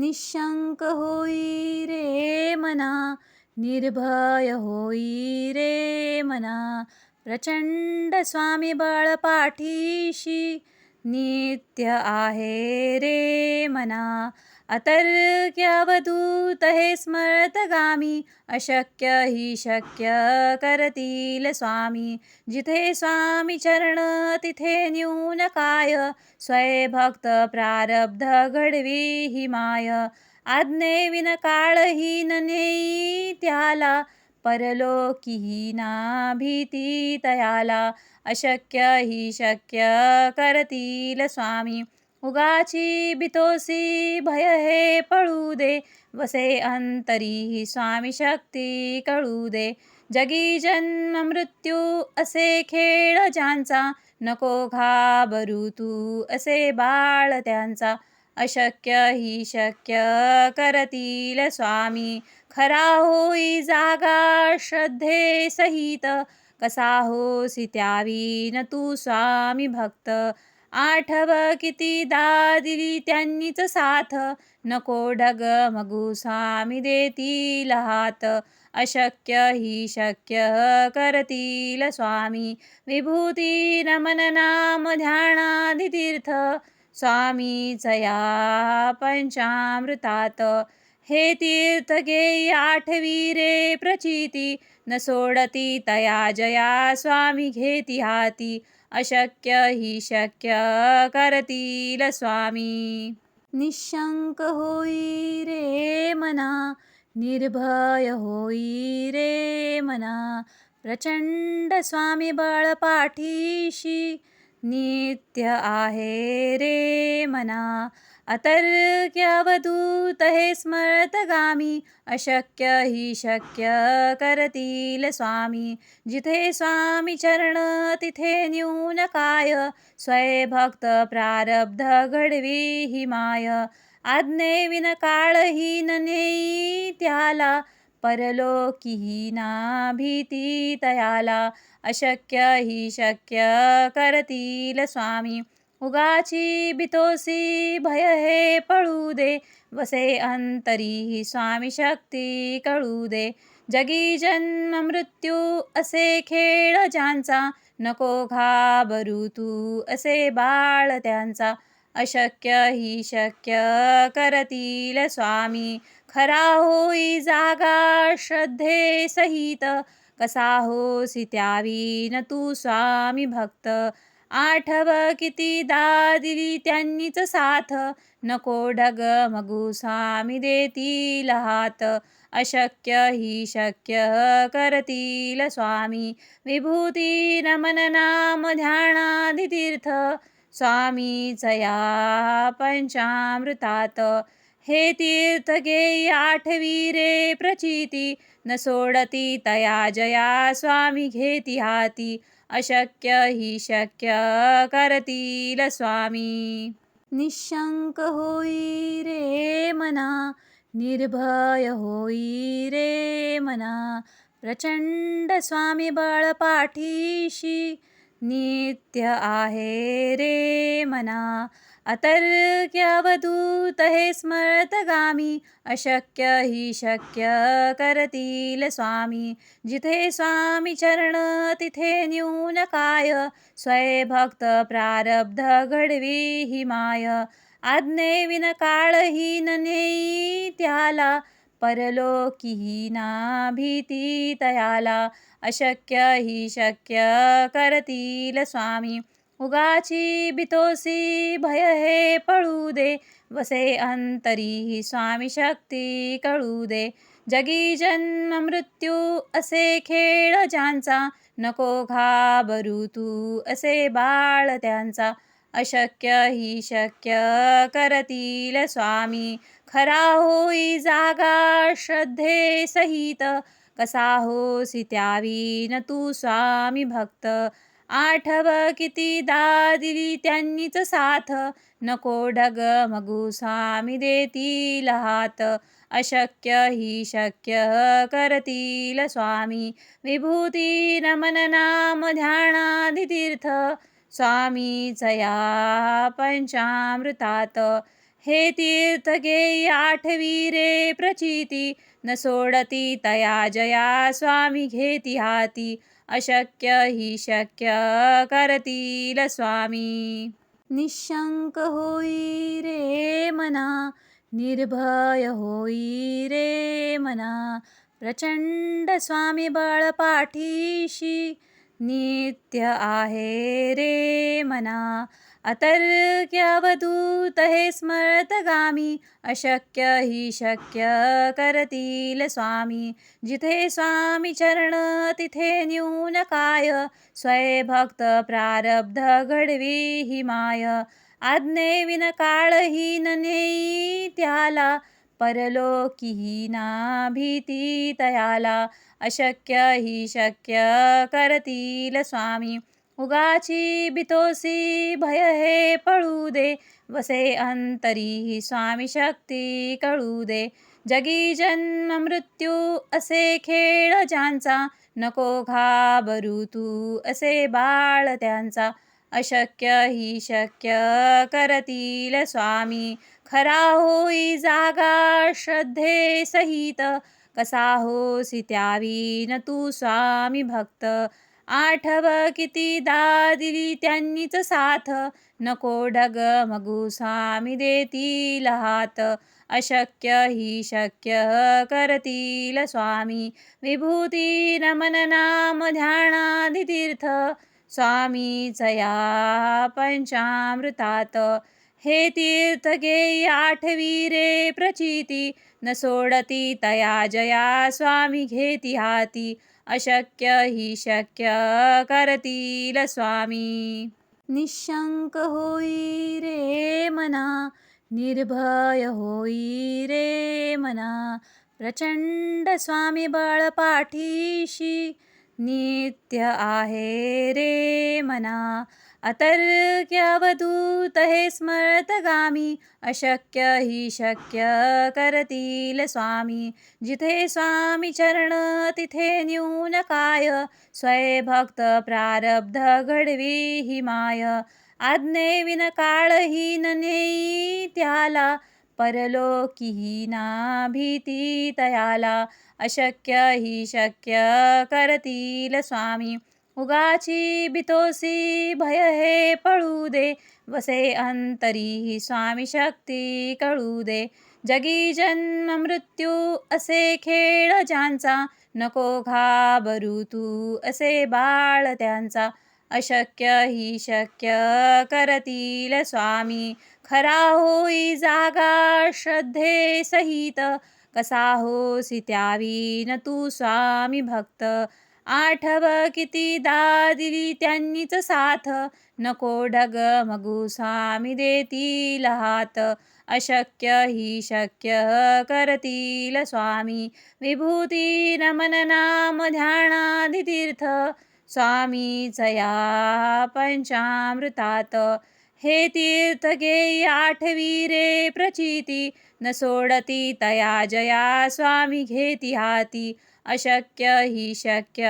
निशंक होई रे मना, निर्भय होई रे मना. प्रचंड स्वामी बळ पाठीशी, नित्य आहे रे मना. अतर्क्य अवधूत हे स्मरतगामी, अशक्य हि शक्य करतील स्वामी. जिथे स्वामी चरण तिथे न्यून काय, स्वयंभक्त प्रारब्ध घडवी ही माय. आज्ञेविन काळहीन नेई त्याला, परलोकीही ना भीती तयाला. अशक्य हि शक्य करतील स्वामी. उगाची बितोसी भय हे पळू दे, वसे अंतरी स्वामी शक्ती कळू दे. जगी जन्म मृत्यू असे खेळ ज्यांचा, नको घाबरू तू असे बाळ त्यांचा. अशक्य हि शक्य करतील स्वामी. खरा होई जागा श्रद्धे सहित, कसा होसी त्यावीन तू स्वामी भक्त. आठव कितीदा दिली त्यांनीच साथ, नको डगमगू स्वामी देतील हात. अशक्य हि शक्य करतील स्वामी. विभूती नमन नाम ध्यानादि तीर्थ, स्वामीच या पंचामृतात. हे तीर्थ घेई आठवी रे प्रचिती, न सोडती तया जया स्वामी घेती हाती. अशक्य हि शक्य करतील स्वामी. निशंक होई रे मना, निर्भय होई रे मना. प्रचंड स्वामी बळ पाठीशी, नित्य आहे रे मना. अतर्क्य अवधूत हे स्मरतगामी, अशक्य हि शक्य करतील स्वामी. जिथे स्वामी चरण तिथे न्यून काय, स्वयंभक्त प्रारब्ध घडवी ही माय. आज्ञेविन काळहीन नेई त्याला, परलोकीही ना भीती तयाला. अशक्य हि शक्य करतील स्वामी. उगाची बितोसी भय हे पळू दे, वसे अंतरी स्वामी शक्ती कळू दे. जगी जन्म मृत्यू असे खेळ ज्यांचा, नको घाबरू तू असे बाळ त्यांचा. अशक्य हि शक्य करतील स्वामी. खरा होई जागा श्रद्धे सहित, कसा होसी त्यावीन तू स्वामी भक्त. आठव कितीदा दिली त्यांनीच साथ, नको डगमगू स्वामी देतील हात. अशक्य हि शक्य करतील स्वामी. विभूती नमन नाम ध्यानादि तीर्थ, स्वामीच या पंचामृतात. हे तीर्थ घेई आठवी रे प्रचिती, न सोडती तया जया स्वामी घेती हाती. अशक्य हि शक्य करतील स्वामी. निशंक होई रे मना, निर्भय होई रे मना. प्रचंड स्वामी बळ पाठीशी, नित्य आहे रे मना. अतर्क्य अवधूत हे स्मरतगामी, अशक्य हि शक्य करतील स्वामी. जिथे स्वामी चरण तिथे न्यून काय, स्वयंभक्त प्रारब्ध घडवी ही माय. आज्ञेविन काळहीन नेई त्याला, परलोकीही ना भीती तयाला. अशक्य हि शक्य करतील स्वामी. उगाची बितोसी भय हे पळू दे, वसे अंतरी स्वामी शक्ती कळू दे. जगी जन्म मृत्यू असे खेळ ज्यांचा, नको घाबरू तू असे बाळ त्यांचा. अशक्य हि शक्य करतील स्वामी. खरा होई जागा श्रद्धे सहित, कसा होसी त्यावीन तू स्वामी भक्त. आठव कितीदा दिली त्यांनीच साथ, नको डगमगू स्वामी देतील हात. अशक्य हि शक्य करतील स्वामी. विभूती नमन नाम ध्यानादि तीर्थ, स्वामीच या पंचामृतात. हे तीर्थ घेई आठवी रे प्रचिती, न सोडती तया जया स्वामी घेती हाती, अशक्य ही शक्य करतील स्वामी. निशंक होई रे मना, निर्भय होई रे मना, प्रचंड स्वामी बळ पाठीशी, नित्य आहे रे मना. अतर्क्य अवधूत हे स्मरतगामी, अशक्य ही शक्य करतील स्वामी. जिथे स्वामी चरण तिथे न्यून काय, स्वय भक्त प्रारब्ध घडवी ही माय. आज्ञेविन काळहीन नेई त्याला, परलोकीही ना भीती तयाला, अशक्य ही शक्य करतील स्वामी. उगाची बितोसी भय हे पळू दे, वसे अंतरी स्वामी शक्ती कळू दे. जगी जन्म मृत्यू असे खेळ ज्यांचा, नको घाबरू तू असे बाळ त्यांचा, अशक्य ही शक्य करतील स्वामी. खरा होई जागा श्रद्धे सहित, कसा होसी त्यावीन तू स्वामी भक्त. आठव कितीदा दिली त्यांनीच साथ, नको डगमगू स्वामी देतील हात, अशक्य ही शक्य करतील स्वामी. विभूती नमन नाम ध्यानादि तीर्थ, स्वामीच या पंचामृतात. हे तीर्थ घेई आठवी रे प्रचिती, न सोडती तया जया स्वामी घेती हाती, अशक्य ही शक्य करतील स्वामी. निशंक होई रे मना, निर्भय होई रे मना, प्रचंड स्वामी बळ पाठीशी, नित्य आहे रे मना. अतर्क्य अवधूत हे स्मरतगामी, अशक्य ही शक्य करतील स्वामी. जिथे स्वामी चरण तिथे न्यून काय, स्वय भक्त प्रारब्ध घडवी ही माय. आज्ञेविन काळहीन नेई त्याला, परलोकीही ना भीती तयाला, अशक्य ही शक्य करतील स्वामी. उगाची बितोसी भय हे पळू दे, वसे अंतरी स्वामी शक्ती कळू दे. जगी जन्म मृत्यू असे खेळ ज्यांचा, नको घाबरू तू असे बाळ त्यांचा, अशक्य ही शक्य करतील स्वामी. खरा होई जागा श्रद्धे सहित, कसा होसी त्यावीन तू स्वामी भक्त. आठव कितीदा दिली त्यांनीच साथ, नको डगमगू स्वामी देतील हात, अशक्य ही शक्य करतील स्वामी. विभूती नमन नाम ध्यानादि तीर्थ, स्वामीच या पंचामृतात. हे तीर्थ घेई आठवी रे प्रचिती, न सोडती तया जया स्वामी घेती हाती, अशक्य ही शक्य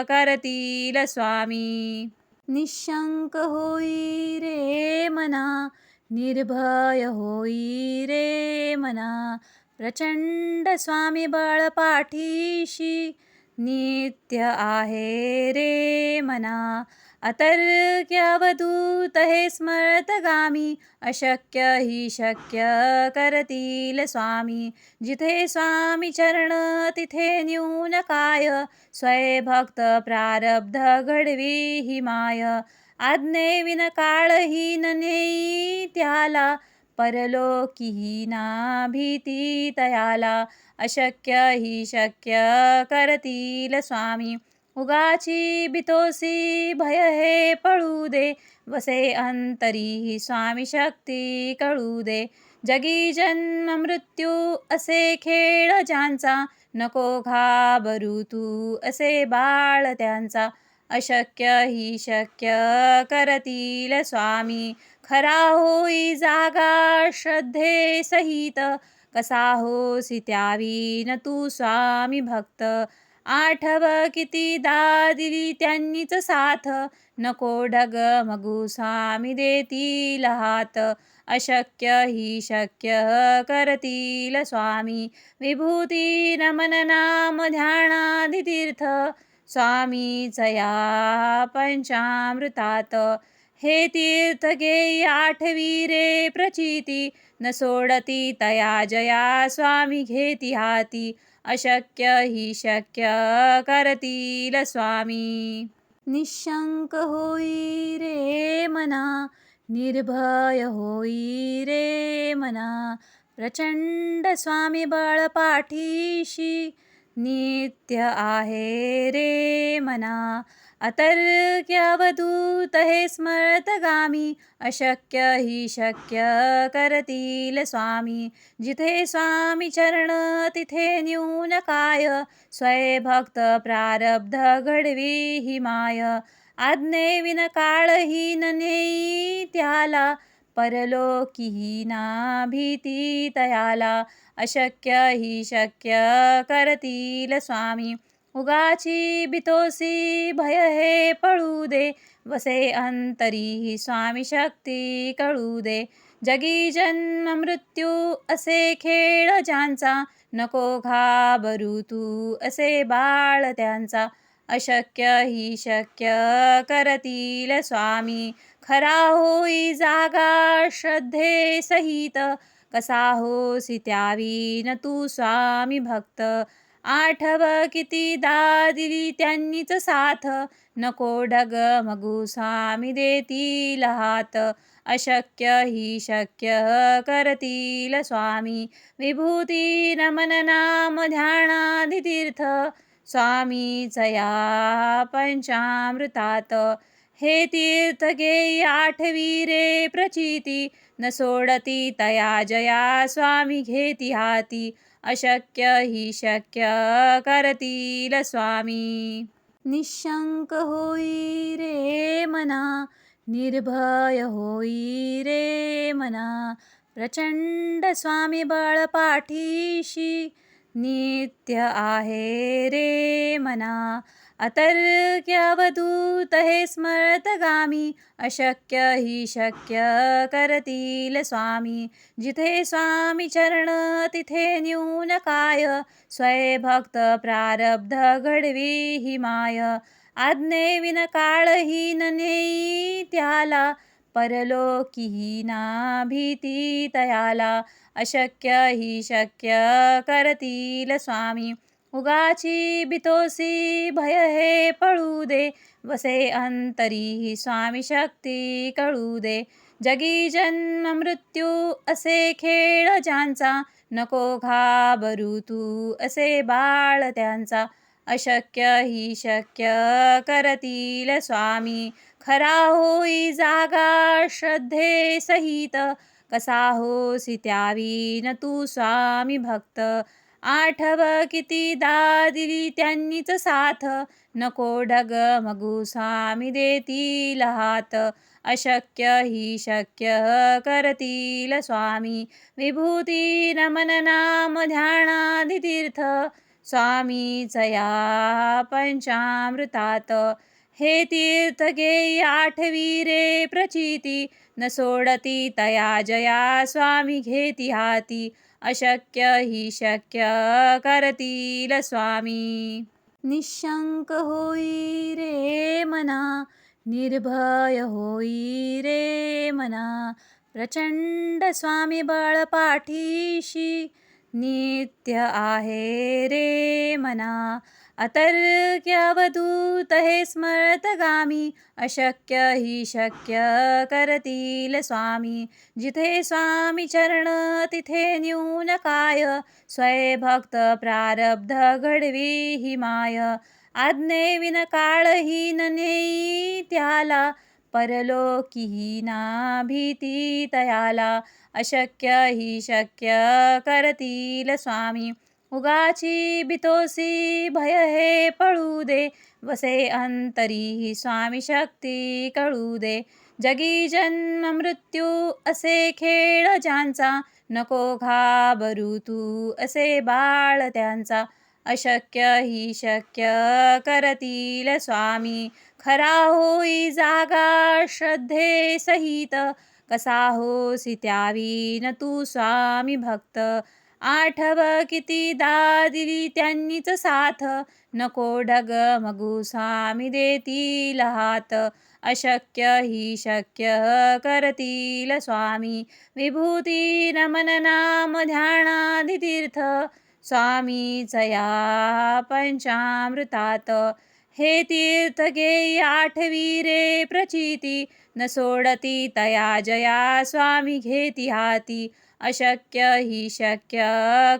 करतील स्वामी. निशंक होई रे मना, निर्भय होई रे मना, प्रचंड स्वामी बळ पाठीशी, नित्य आहे रे मना. अतर्क्य अवधूत हे स्मरतगामी, अशक्य ही शक्य करतील स्वामी. जिथे स्वामी चरण तिथे न्यून काय, स्वय भक्त प्रारब्ध घडवी ही माय. आज्ञेविन काळहीन नेई त्याला, परलोकीही ना भीती तयाला, अशक्य ही शक्य करतील स्वामी. उगाची बितोसी भय हे पळू दे, वसे अंतरी स्वामी शक्ती कळू दे. जगी जन्म मृत्यू असे खेळ ज्यांचा, नको घाबरू तू असे बाळ त्यांचा, अशक्य ही शक्य करतील स्वामी. खरा होई जागा श्रद्धे सहित, कसा होसी त्यावीन तू स्वामी भक्त. आठव कितीदा दिली त्यांनीच साथ, नको डगमगू स्वामी देतील हात. अशक्य ही शक्य करतील स्वामी, विभूती नमन नाम ध्यानादि तीर्थ. स्वामीच या पंचामृतात, हे तीर्थ घेई आठवी रे प्रचिती. न सोडती तया जया स्वामी घेती हाती. अशक्य ही शक्य करतील स्वामी. निशंक होई रे मना, निर्भय होई रे मना. प्रचंड स्वामी बळ पाठीशी, नित्य आहे रे मना. अतर्क्य अवधूत हे स्मरतगामी, अशक्य ही शक्य करतील स्वामी. जिथे स्वामी चरण तिथे न्यून काय, स्वयं प्रारब्ध घडवी ही माय. आज्ञेविन काळहीन नेई त्याला, परलोकीही ना भीती तयाला. अशक्य ही शक्य करतील स्वामी, उगाची बितोसी भय हे पळू दे. वसे अंतरी स्वामी शक्ती कळू दे. जगी जन्म मृत्यू असे खेळ ज्यांचा, नको घाबरू तू असे बाळ त्यांचा. अशक्य ही शक्य करतील स्वामी, खरा होई जागा श्रद्धे सहित. कसा होसी त्यावीन तू स्वामी भक्त, आठव कितीदा दिली त्यांनीच साथ. नको डगमगू स्वामी देतील हात. अशक्य ही शक्य करतील स्वामी, विभूती नमन नाम ध्यानादि तीर्थ. स्वामीच या पंचामृतात, हे तीर्थ घेई आठवी रे प्रचिती. न सोडती तया जया स्वामी घेती हाती. अशक्य ही शक्य करतील स्वामी. निशंक होई रे मना, निर्भय होई रे मना. प्रचंड स्वामी बळ पाठीशी, नित्य आहे रे मना. अतर्क्य अवधूत हे स्मरतगामी, अशक्य ही शक्य करतील स्वामी. जिथे स्वामी चरण तिथे न्यून काय, स्वयं प्रारब्ध घडवी ही माय. आज्ञेविन काळहीन नेई त्याला, परलोकीही ना भीती तयाला. अशक्य ही शक्य करतील स्वामी, उगाची बितोसी भय हे पळू दे. वसे अंतरी स्वामी शक्ती कळू दे. जगी जन्म मृत्यू असे खेळ ज्यांचा, नको घाबरू तू असे बाळ त्यांचा. अशक्य ही शक्य करतील स्वामी, खरा होई जागा श्रद्धे सहित. कसा होसी त्यावीन तू स्वामी भक्त, आठव कितीदा दिली त्यांनीच साथ. नको डगमगू स्वामी देतील हात. अशक्य ही शक्य करतील स्वामी, विभूती नमन नाम ध्यानादि तीर्थ. स्वामीच या पंचामृतात, हे तीर्थ घेई आठवी रे प्रचिती. न सोडती तया जया स्वामी घेती हाती. अशक्य ही शक्य करतील स्वामी. निशंक होई रे मना, निर्भय होई रे मना. प्रचंड स्वामी बळ पाठीशी, नित्य आहे रे मना. अतर्क्य अवधूत हे स्मरतगामी, अशक्य ही शक्य करतील स्वामी. जिथे स्वामी चरण तिथे न्यून काय, स्वयं प्रारब्ध घडवी ही माय. आज्ञेविन काळहीन नेई त्याला, परलोकीही ना भीती तयाला. अशक्य ही शक्य करतील स्वामी, उगाची बितोसी भय हे पळू दे. वसे अंतरी स्वामी शक्ती कळू दे. जगी जन्म मृत्यू असे खेळ ज्यांचा, नको घाबरू तू असे बाळ त्यांचा. अशक्य ही शक्य करतील स्वामी. खरा होई जागा श्रद्धे सहित, कसा होसी त्यावीन तू स्वामी भक्त. आठव कितीदा दिली त्यांनीच साथ, नको डगमगू स्वामी देतील हात. अशक्य ही शक्य करतील स्वामी. विभूती नमन नाम ध्यानादि तीर्थ, स्वामीच या पंचामृतात. हे तीर्थ घेई आठवी रे प्रचिती, न सोडती तया जया स्वामी घेती हाती. अशक्य ही शक्य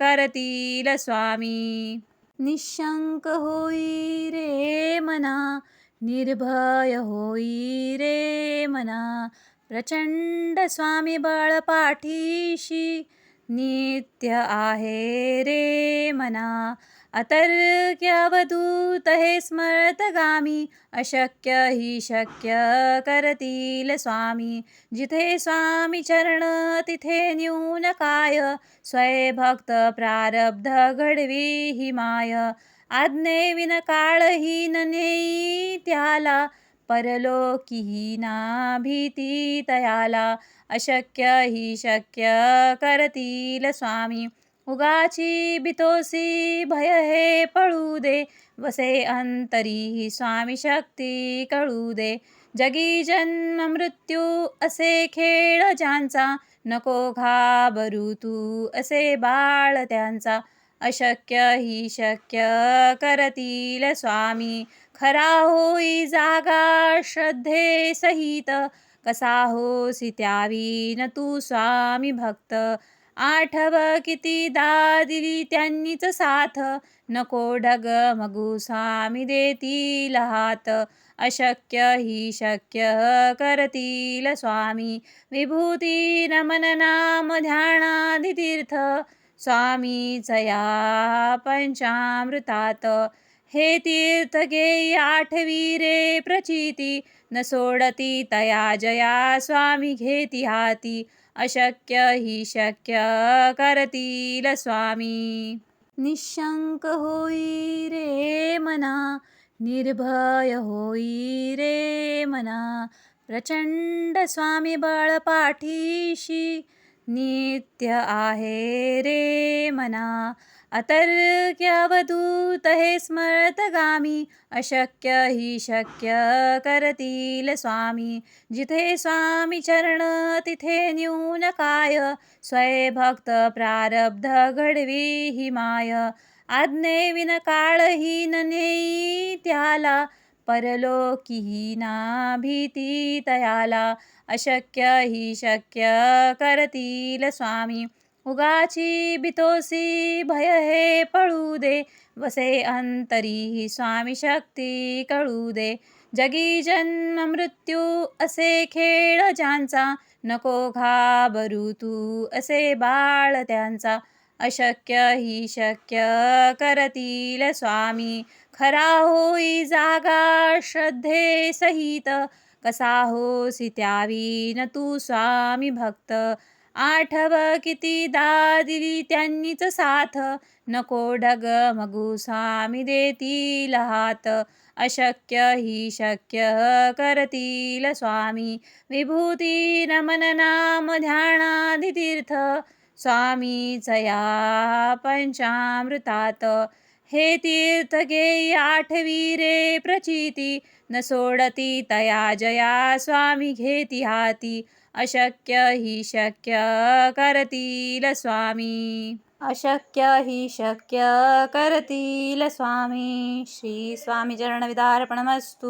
करतील स्वामी. निशंक होई रे मना, निर्भय होई रे मना. प्रचंड स्वामी बळ पाठीशी, नित्य आहे रे मना. अतर्क्य अवधूत हे स्मरतगामी, अशक्य ही शक्य करतील स्वामी. जिथे स्वामी चरण तिथे न्यून काय, स्वय भक्त प्रारब्ध घडवी ही माय. आज्ञेविन काळहीन नेई त्याला, परलोकीही ना भीती तयाला. अशक्य ही शक्य करतील स्वामी. उगाची बितोसी भय हे पळू दे, वसे अंतरी स्वामी शक्ती कळू दे. जगी जन्म मृत्यू असे खेळ ज्यांचा, नको घाबरू तू असे बाळ त्यांचा. अशक्य ही शक्य करतील स्वामी. खरा होई जागा श्रद्धे सहित, कसा होसी त्यावीन तू स्वामी भक्त. आठव कितीदा दिली त्यांनीच साथ, नको डगमगू स्वामी देतील हात. अशक्य ही शक्य करतील स्वामी. विभूती नमन नाम ध्यानादि तीर्थ, स्वामीच या पंचामृतात. हे तीर्थ घेई आठवी रे प्रचिती, न सोडती तया जया स्वामी घेती हाती. अशक्य ही शक्य करतील स्वामी. निशंक होई रे मना, निर्भय होई रे मना. प्रचंड स्वामी बळ पाठीशी, नित्य आहे रे मना. अतर्क्य अवधूत हे स्मरतगामी, अशक्य ही शक्य करतील स्वामी. जिथे स्वामी चरण तिथे न्यून काय, स्वय भक्त प्रारब्ध घडवी ही माय. आज्ञेविन काळहीन नेई त्याला, परलोकीही ना भीती तयाला. अशक्य ही शक्य करतील स्वामी. उगाची बितोसी भय हे पळू दे, वसे अंतरी स्वामी शक्ती कळू दे. जगी जन्म मृत्यू असे खेळ ज्यांचा, नको घाबरू तू असे बाळ त्यांचा. अशक्य ही शक्य करतील स्वामी. खरा होई जागा श्रद्धे सहित, कसा होसी त्यावीन तू स्वामी भक्त. आठव कितीदा दिली त्यांनीच साथ, नको डगमगू स्वामी देतील हात. अशक्य ही शक्य करतील स्वामी. विभूती नमन नाम ध्यानादि तीर्थ, स्वामीच या पंचामृतात. हे तीर्थ घेई आठवी रे प्रचिती, न सोडती तया जया स्वामी घेती हाती. अशक्य ही शक्य करतील स्वामी. अशक्य ही शक्य करतील स्वामी. श्री स्वामी चरणविदार्पणमस्तु.